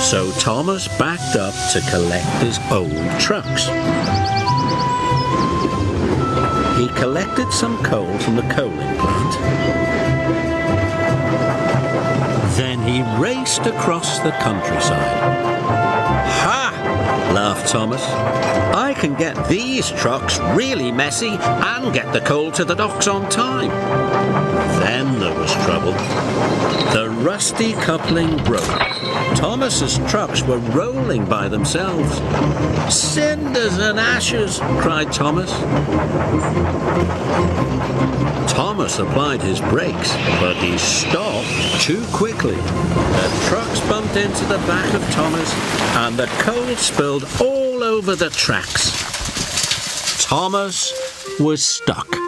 So Thomas backed up to collect his old trucks. He collected some coal from the coaling plant. Then he raced across the countryside. Ha! Laughed Thomas. I can get these trucks really messy and get the coal to the docks on time. Then there was trouble. The rusty coupling broke. Thomas's trucks were rolling by themselves. Cinders and ashes, cried Thomas. Thomas applied his brakes, but he stopped too quickly. The trucks bumped into the back of Thomas, and the coal spilled all over the tracks. Thomas was stuck.